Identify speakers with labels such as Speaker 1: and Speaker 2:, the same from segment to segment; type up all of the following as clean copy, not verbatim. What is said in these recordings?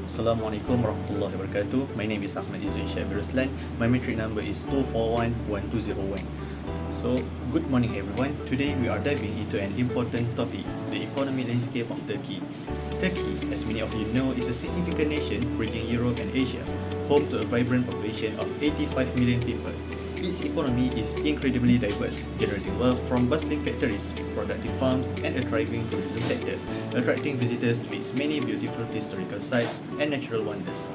Speaker 1: Assalamualaikum warahmatullahi wabarakatuh. My name is Ahmad Izzuddin Syabir Ruslan. My metric number is 2411201. So, good morning everyone. Today we are diving into an important topic, the economic landscape of Turkey. Turkey, as many of you know, is a significant nation bridging Europe and Asia, home to a vibrant population of 85 million people. Its economy is incredibly diverse, generating wealth from bustling factories, productive farms, and a thriving tourism sector, attracting visitors to its many beautiful historical sites and natural wonders.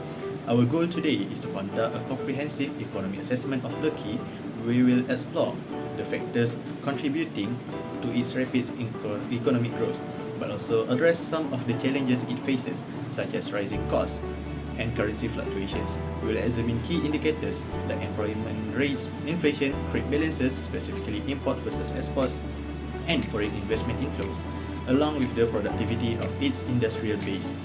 Speaker 1: Our goal today is to conduct a comprehensive economic assessment of Turkey. We will explore the factors contributing to its rapid economic growth, but also address some of the challenges it faces, such as rising costs and currency fluctuations. We will examine key indicators like employment rates, inflation, trade balances, specifically import versus exports, and foreign investment inflows, along with the productivity of its industrial base.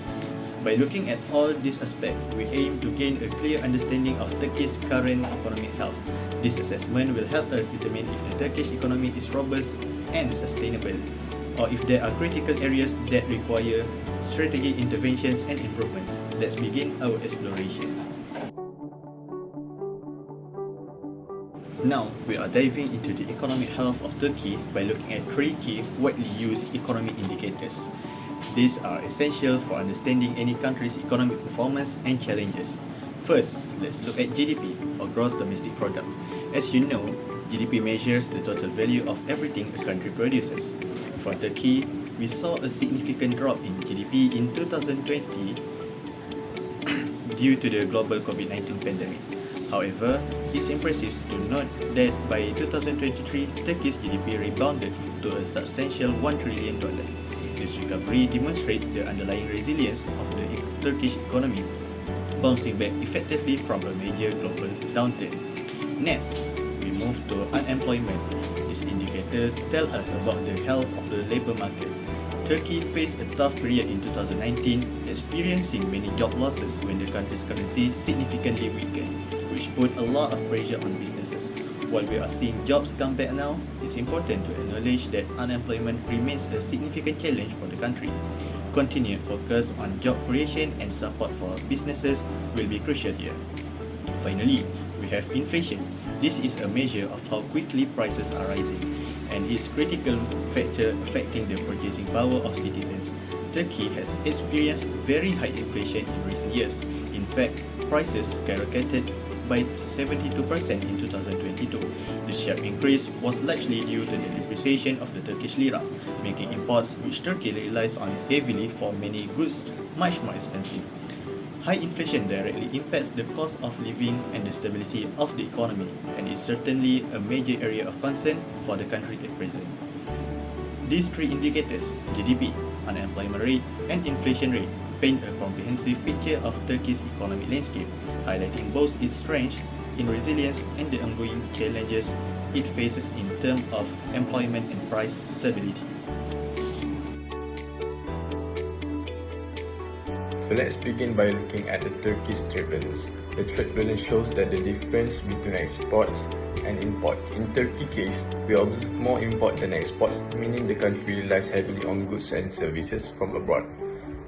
Speaker 1: By looking at all these aspects, we aim to gain a clear understanding of Turkey's current economic health. This assessment will help us determine if the Turkish economy is robust and sustainable, or if there are critical areas that require strategic interventions and improvements. Let's begin our exploration. Now, we are diving into the economic health of Turkey by looking at three key widely used economic indicators. These are essential for understanding any country's economic performance and challenges. First, let's look at GDP, or Gross Domestic Product. As you know, GDP measures the total value of everything a country produces. For Turkey, we saw a significant drop in GDP in 2020 due to the global COVID-19 pandemic. However, it's impressive to note that by 2023, Turkey's GDP rebounded to a substantial $1 trillion. This recovery demonstrates the underlying resilience of the Turkish economy, bouncing back effectively from a major global downturn. Next, we move to unemployment. These indicators tell us about the health of the labor market. Turkey faced a tough period in 2019, experiencing many job losses when the country's currency significantly weakened, which put a lot of pressure on businesses. While we are seeing jobs come back now, it's important to acknowledge that unemployment remains a significant challenge for the country. Continued focus on job creation and support for businesses will be crucial here. Finally, we have inflation. This is a measure of how quickly prices are rising, and it's a critical factor affecting the purchasing power of citizens. Turkey has experienced very high inflation in recent years. In fact, prices skyrocketed by 72% in 2022. This sharp increase was largely due to the depreciation of the Turkish lira, making imports, which Turkey relies on heavily for many goods, much more expensive. High inflation directly impacts the cost of living and the stability of the economy, and is certainly a major area of concern for the country at present. These three indicators, GDP, unemployment rate, and inflation rate, paint a comprehensive picture of Turkey's economic landscape, highlighting both its strength in resilience and the ongoing challenges it faces in terms of employment and price stability.
Speaker 2: So let's begin by looking at the Turkish trade balance. The trade balance shows that the difference between exports and import. In Turkey's case, we observe more import than exports, meaning the country relies heavily on goods and services from abroad.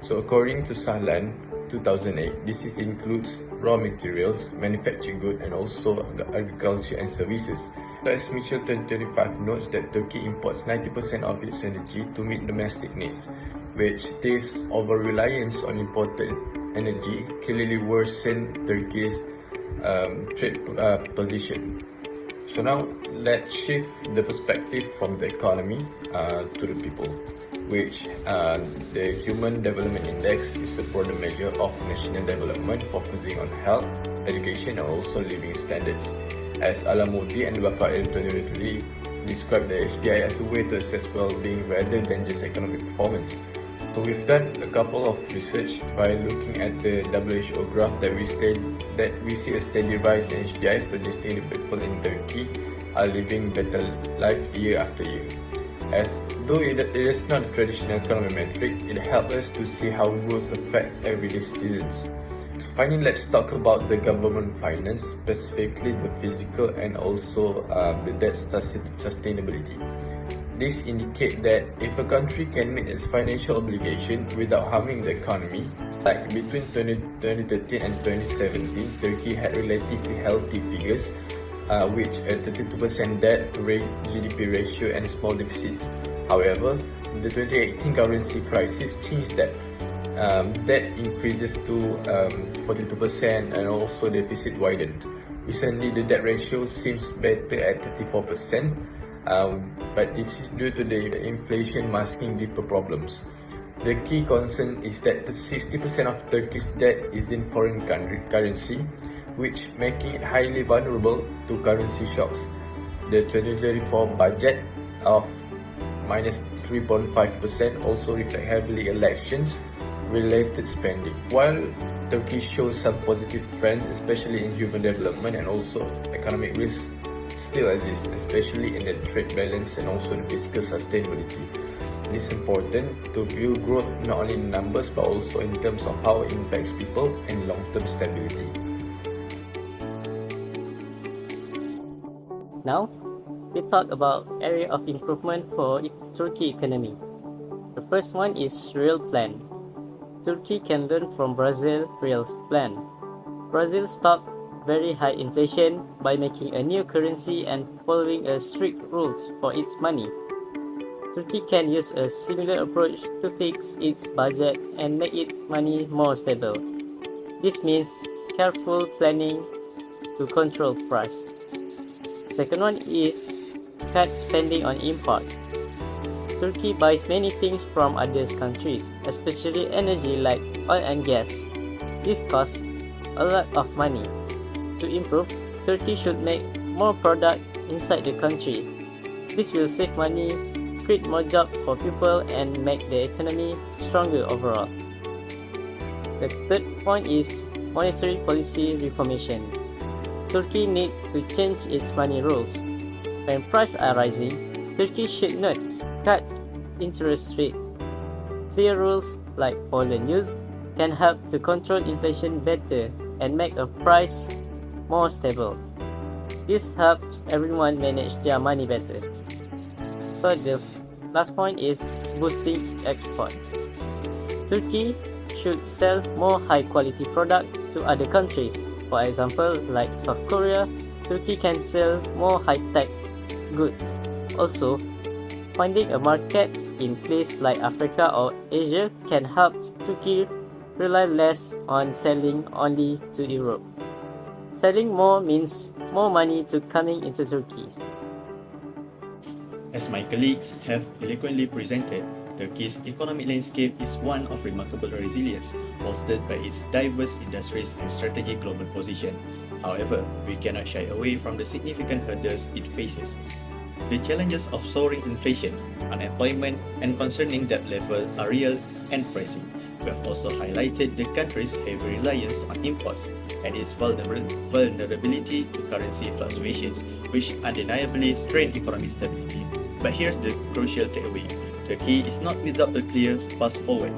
Speaker 2: So according to Sahlan 2008, this includes raw materials, manufactured goods, and also agriculture and services. So as Mitchell 2025 notes that Turkey imports 90% of its energy to meet domestic needs, which this over-reliance on imported energy clearly worsened Turkey's trade position. So now let's shift the perspective from the economy to the people, which the Human Development Index is a broader measure of national development focusing on health, education, and also living standards. As Alamoudi and Rafael 2023 described the HDI as a way to assess well-being rather than just economic performance. So we've done a couple of research by looking at the WHO graph that we see a steady rise in HDI, suggesting the people in Turkey are living better life year after year. As though it is not a traditional economic metric, it helps us to see how growth affects everyday citizens. So finally, let's talk about the government finance, specifically the physical and also the debt sustainability. This indicates that if a country can meet its financial obligation without harming the economy, Like between 2013 and 2017, Turkey had relatively healthy figures, which a 32% debt to GDP ratio and small deficits. However, the 2018 currency crisis changed that. Debt increases to 42% and also deficit widened. Recently, the debt ratio seems better at 34%, but this is due to the inflation masking deeper problems. The key concern is that 60% of Turkey's debt is in foreign currency, which making it highly vulnerable to currency shocks. The 2034 budget of minus 3.5% also reflect heavily elections-related spending. While Turkey shows some positive trends, especially in human development and also economic risks still exist, especially in the trade balance and also the fiscal sustainability. It is important to view growth not only in numbers but also in terms of how it impacts people and long-term stability.
Speaker 3: Now, we talk about area of improvement for Turkey economy. The first one is real plan. Turkey can learn from Brazil real plan. Brazil stopped very high inflation by making a new currency and following a strict rules for its money. Turkey can use a similar approach to fix its budget and make its money more stable. This means careful planning to control price. Second one is cut spending on imports. Turkey buys many things from other countries, especially energy like oil and gas. This costs a lot of money. To improve, Turkey should make more product inside the country. This will save money, create more jobs for people and make the economy stronger overall. The third point is monetary policy reformation. Turkey needs to change its money rules. When prices are rising, Turkey should not cut interest rates. Clear rules like Poland used can help to control inflation better and make a price more stable. This helps everyone manage their money better. So the last point is boosting export. Turkey should sell more high quality products to other countries. For example, like South Korea, Turkey can sell more high tech goods. Also, finding a market in places like Africa or Asia can help Turkey rely less on selling only to Europe. Selling more means more money to coming into Turkey.
Speaker 1: As my colleagues have eloquently presented, Turkey's economic landscape is one of remarkable resilience, bolstered by its diverse industries and strategic global position. However, we cannot shy away from the significant hurdles it faces. The challenges of soaring inflation, unemployment, and concerning debt level are real and pressing. We have also highlighted the country's heavy reliance on imports and its vulnerability to currency fluctuations, which undeniably strain economic stability. But here's the crucial takeaway. Turkey is not without a clear path forward.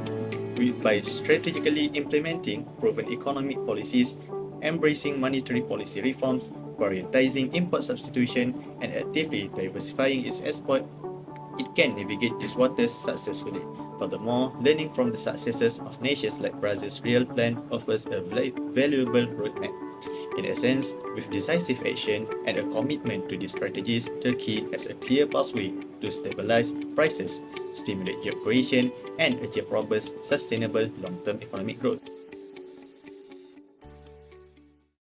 Speaker 1: By strategically implementing proven economic policies, embracing monetary policy reforms, prioritizing import substitution, and actively diversifying its export, it can navigate these waters successfully. Furthermore, learning from the successes of nations like Brazil's real plan offers a valuable roadmap. In essence, with decisive action and a commitment to these strategies, Turkey has a clear pathway to stabilize prices, stimulate job creation, and achieve robust, sustainable long-term economic growth.